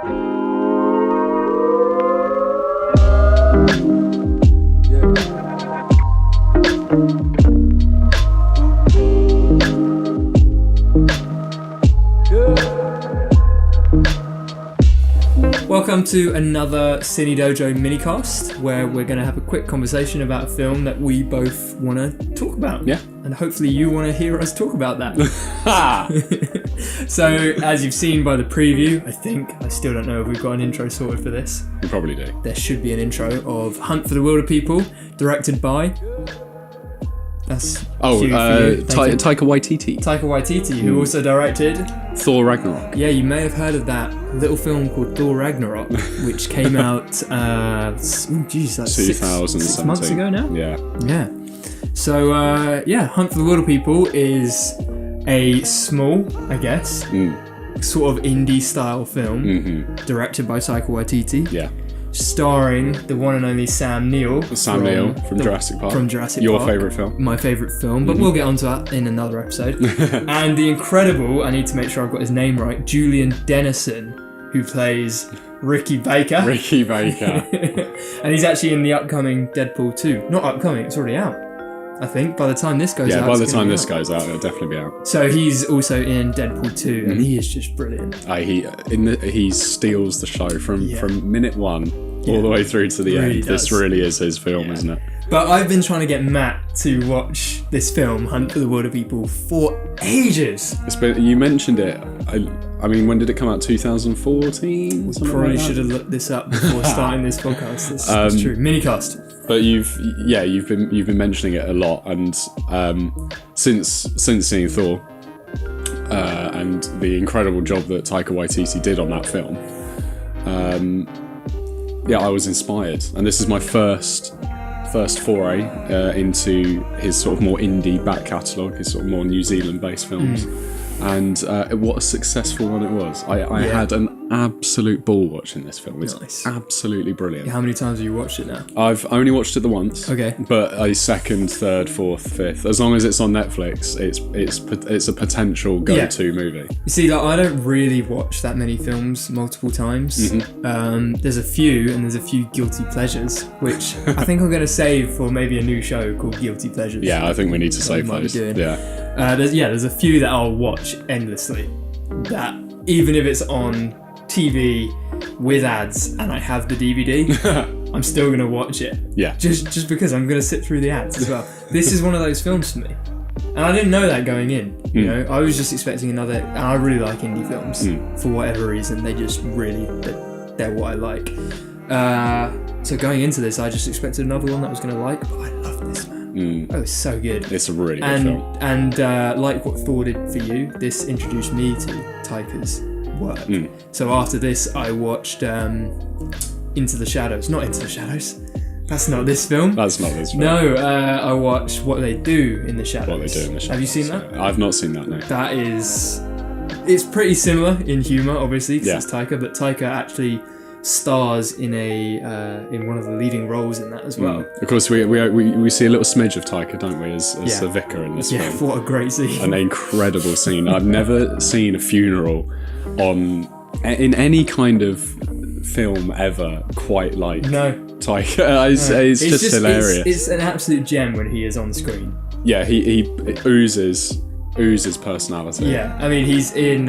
Welcome to another Cinedojo Minicast, where we're going to have a quick conversation about a film that we both want to talk about. Yeah. And hopefully you want to hear us talk about that. So, as you've seen by the preview, I still don't know if we've got an intro sorted for this. We probably do. There should be an intro of Hunt for the Wilderpeople, directed by... That's Taika Waititi. Taika Waititi, who also directed... Thor Ragnarok. Yeah, you may have heard of that little film called Thor Ragnarok, which came out, that's 6 months ago now? Yeah. So, Hunt for the Wilderpeople is a small, I guess, sort of indie-style film, directed by Taika Waititi. Yeah. Starring the one and only Sam Neill. Sam Neill from Jurassic Park. From Jurassic Your Park. favourite film. My favourite film, but we'll get onto that in another episode. And the incredible, I need to make sure I've got his name right, Julian Dennison, who plays Ricky Baker. And he's actually in the upcoming Deadpool 2. Not upcoming, it's already out, I think. By the time this goes out. Yeah, by the time this goes out, it'll definitely be out. So he's also in Deadpool 2, and he is just brilliant. He steals the show from minute one all the way through to the end. This really is his film, isn't it? But I've been trying to get Matt to watch this film, Hunt for the Wilderpeople, for ages. You mentioned it. I mean, when did it come out? 2014? Probably should have looked this up before starting this podcast. That's true. Minicast. But you've been mentioning it a lot, and since seeing Thor and the incredible job that Taika Waititi did on that film, I was inspired, and this is my first foray into his sort of more indie back catalogue, his sort of more New Zealand-based films. And what a successful one it was. I had an absolute ball watching this film. It's absolutely brilliant. How many times have you watched it now? I've only watched it the once. Okay. But a second, third, fourth, fifth. As long as it's on Netflix, it's a potential go-to movie. You see, I don't really watch that many films multiple times. There's a few, and there's a few guilty pleasures, which I think I'm going to save for maybe a new show called Guilty Pleasures. Yeah, I think we need to save those. Yeah. There's a few that I'll watch endlessly, that even if it's on TV with ads and I have the DVD, I'm still going to watch it. Yeah. Just because I'm going to sit through the ads as well. This is one of those films for me. And I didn't know that going in, you know. I was just expecting another, and I really like indie films for whatever reason. They just really, they're what I like. So going into this, I just expected another one that I was going to like, but I love this, man. Oh, it's so good. It's a really good film. And like what Thor did for you, this introduced me to Taika's work. So after this, I watched Into the Shadows. Not Into the Shadows. That's not this film. That's not this film. No, I watched What They Do in the Shadows. What They Do in the Shadows. Have you seen that? I've not seen that, no. That is... It's pretty similar in humour, obviously, because it's Taika, but Taika actually stars in one of the leading roles in that as well. Of course, we see a little smidge of Taika, don't we, as the vicar in this film. Yeah, what a great scene. An incredible scene. I've never seen a funeral in any kind kind of film ever quite like Taika. It's just hilarious. It's an absolute gem when he is on screen. Yeah, he oozes personality. Yeah, I mean, he's in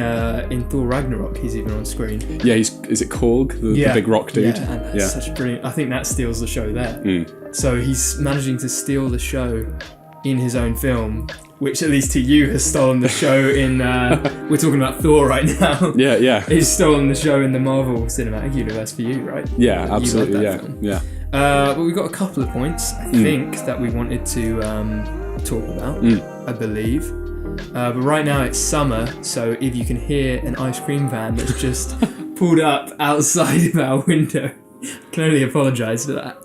Thor Ragnarok. He's even on screen. Yeah, is it Korg, the big rock dude? Yeah, and that's such a brilliant. I think that steals the show there. So he's managing to steal the show in his own film, which at least to you has stolen the show in. We're talking about Thor right now. Yeah. He's stolen the show in the Marvel Cinematic Universe for you, right? Yeah, absolutely. Yeah. But we've got a couple of points I think that we wanted to talk about. I believe. But right now it's summer, so if you can hear an ice cream van that's just pulled up outside of our window, I can only apologise for that.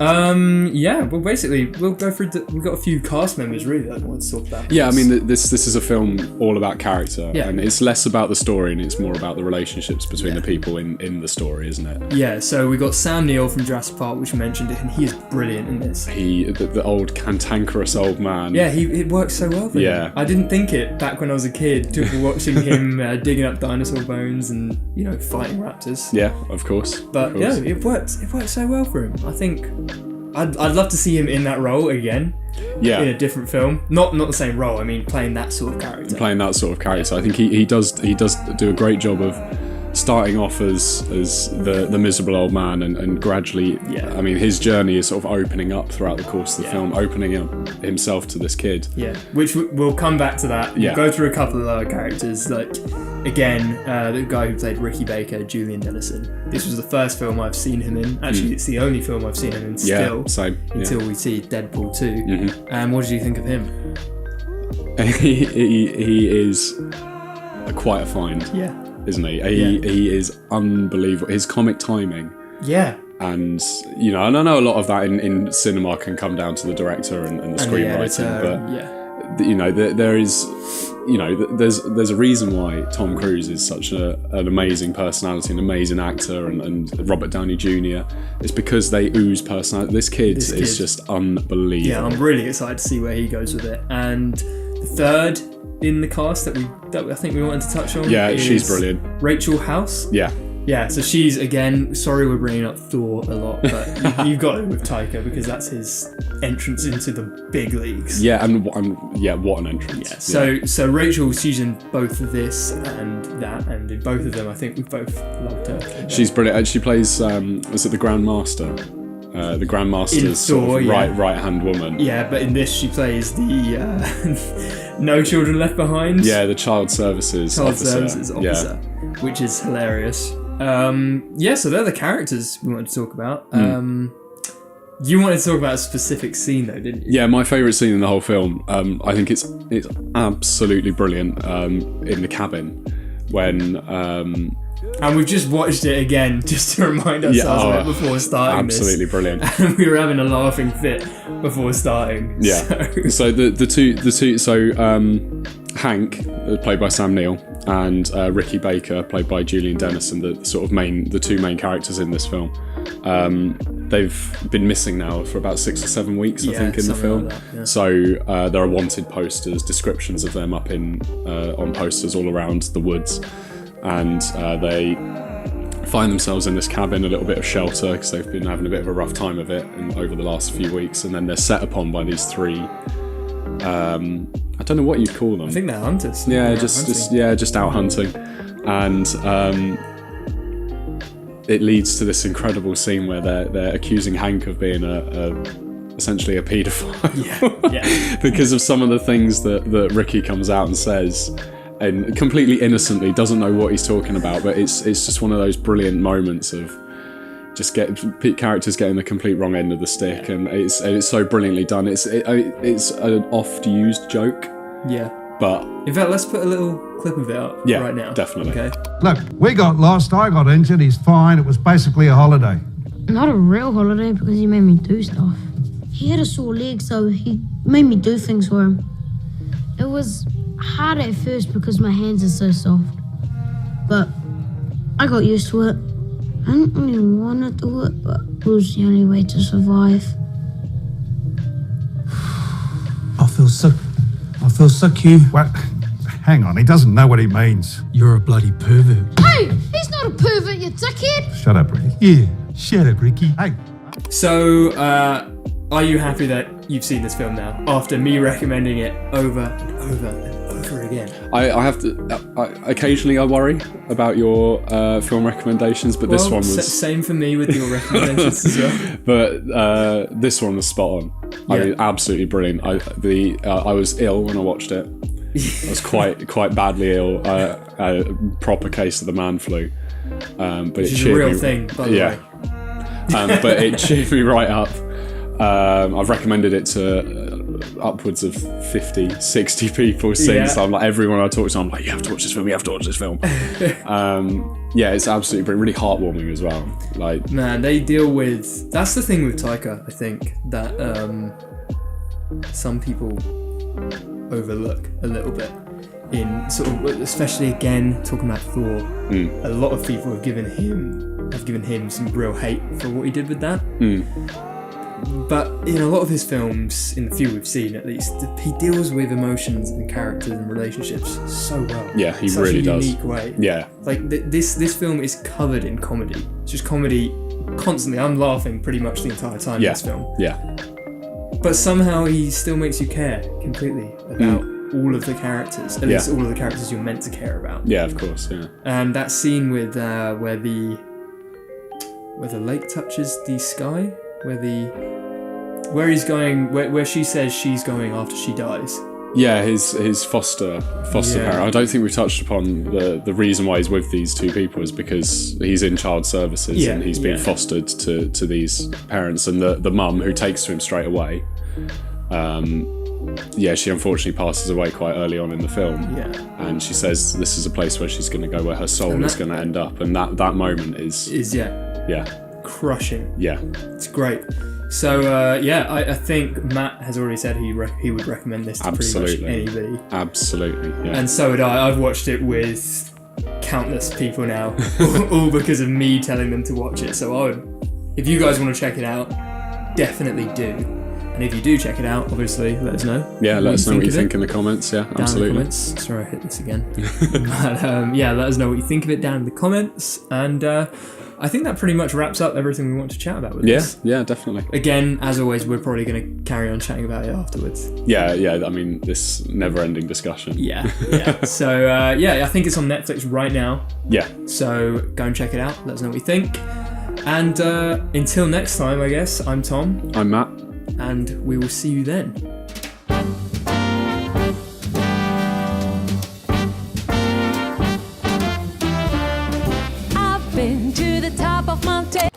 Yeah, well, basically, we'll go through. We've got a few cast members really that I want to talk about. Yeah, I mean, this is a film all about character, Yeah. and it's less about the story and it's more about the relationships between the people in the story, isn't it? Yeah, so we got Sam Neill from Jurassic Park, which we mentioned, and he is brilliant in this. The old cantankerous old man. Yeah, it works so well for him. I didn't think it back when I was a kid, watching him digging up dinosaur bones and, fighting raptors. Yeah, of course. But yeah, it works so well for him. I think I'd love to see him in that role again. Yeah. In a different film. Not the same role, I mean playing that sort of character. I think he does do a great job of starting off as the miserable old man and gradually, I mean, his journey is sort of opening up throughout the course of the film, opening up himself to this kid. Yeah, which we'll come back to that. We'll go through a couple of other characters, like, again, the guy who played Ricky Baker, Julian Dennison. This was the first film I've seen him in. Actually, it's the only film I've seen him in still. Same. Until we see Deadpool 2. Mm-hmm. What did you think of him? He is quite a find. Yeah. Isn't he? He is unbelievable. His comic timing. Yeah. And, and I know a lot of that in cinema can come down to the director and the screenwriting, but there is, there's a reason why Tom Cruise is such an amazing personality, an amazing actor, and Robert Downey Jr. It's because they ooze personality. This kid is just unbelievable. Yeah, I'm really excited to see where he goes with it. And the third in the cast that I think we wanted to touch on. Yeah, she's brilliant. Rachel House. Yeah, so she's, again, sorry we're bringing up Thor a lot, but you've got it with Taika because that's his entrance into the big leagues. Yeah, and what an entrance. Yeah, so Rachel, she's in both of this and that, and in both of them I think we've both loved her. She's brilliant, and she plays, is it the Grand Master? The Grand Master's sort of right-hand woman. Yeah, but in this she plays the No Children Left Behind. Yeah, the Child Services Officer, which is hilarious. So they're the characters we wanted to talk about. You wanted to talk about a specific scene though, didn't you? Yeah, my favourite scene in the whole film. I think it's absolutely brilliant in the cabin when. And we've just watched it again just to remind ourselves of it before starting. Absolutely brilliant. And we were having a laughing fit before starting. Yeah. So the two. So Hank, played by Sam Neill, and Ricky Baker, played by Julian Dennison, the two main characters in this film. They've been missing now for about 6 or 7 weeks, I think, in the film. Like that, yeah. So there are wanted posters, descriptions of them up on posters all around the woods. And they find themselves in this cabin, a little bit of shelter, because they've been having a bit of a rough time of it over the last few weeks. And then they're set upon by these three, I don't know what you'd call them. I think they're hunters. Yeah, just out hunting. And it leads to this incredible scene where they're accusing Hank of being essentially a paedophile. Yeah. Because of some of the things that Ricky comes out and says. And completely innocently doesn't know what he's talking about, but it's just one of those brilliant moments of just characters getting the complete wrong end of the stick, and it's so brilliantly done. It's an oft-used joke. Yeah. But in fact, let's put a little clip of it up right now. Definitely. Okay. Look, we got lost. I got injured. He's fine. It was basically a holiday. Not a real holiday because he made me do stuff. He had a sore leg, so he made me do things for him. It was hard at first because my hands are so soft, but I got used to it. I didn't really want to do it, but it was the only way to survive. I feel sick, you. Well, hang on, he doesn't know what he means. You're a bloody pervert. Hey, he's not a pervert, you dickhead. Shut up, Ricky. Yeah, shut up, Ricky. Hey. So, are you happy that you've seen this film now, after me recommending it over and over and over again? I have to. Occasionally, I worry about your film recommendations, but this one was same for me with your recommendations as well. But this one was spot on. I mean, absolutely brilliant. I was ill when I watched it. I was quite badly ill. A proper case of the man flu. But Which it is a real thing, by the way. But it cheered me right up. I've recommended it to upwards of 50, 60 people since. I'm like, everyone I talk to, I'm like, you have to watch this film, you have to watch this film. It's absolutely brilliant, really heartwarming as well. Like, man, they deal with, that's the thing with Taika, I think, that some people overlook a little bit. In sort of, especially again talking about Thor, a lot of people have given him some real hate for what he did with that. But in a lot of his films, in the few we've seen at least, he deals with emotions and characters and relationships so well. Yeah, he really does. In such a unique way. Yeah, like this film is covered in comedy. It's just comedy constantly. I'm laughing pretty much the entire time in this film. Yeah. But somehow he still makes you care completely about all of the characters, at least all of the characters you're meant to care about. Yeah, of course, yeah. And that scene with where the lake touches the sky, where he's going, where she says she's going after she dies. Yeah, his foster parent. I don't think we've touched upon the reason why he's with these two people is because he's in child services and he's been fostered to these parents, and the mum who takes to him straight away. She unfortunately passes away quite early on in the film. Yeah. And she says this is a place where she's going to go, where her soul is going to end up, and that moment is crushing. Yeah, it's great. So I think Matt has already said he would recommend this to pretty much anybody. Absolutely, yeah. And so would I. I've watched it with countless people now, all because of me telling them to watch it. So if you guys want to check it out, definitely do. And if you do check it out, obviously let us know. Yeah, let us know what you think in the comments. Yeah, absolutely. Down in the comments. Sorry, I hit this again. But let us know what you think of it down in the comments. And I think that pretty much wraps up everything we want to chat about with this. Yeah, definitely. Again, as always, we're probably going to carry on chatting about it afterwards. Yeah. I mean, this never-ending discussion. Yeah. So, I think it's on Netflix right now. Yeah. So go and check it out. Let us know what you think. And until next time, I guess, I'm Tom. I'm Matt. And we will see you then. I've been to the top of mountain.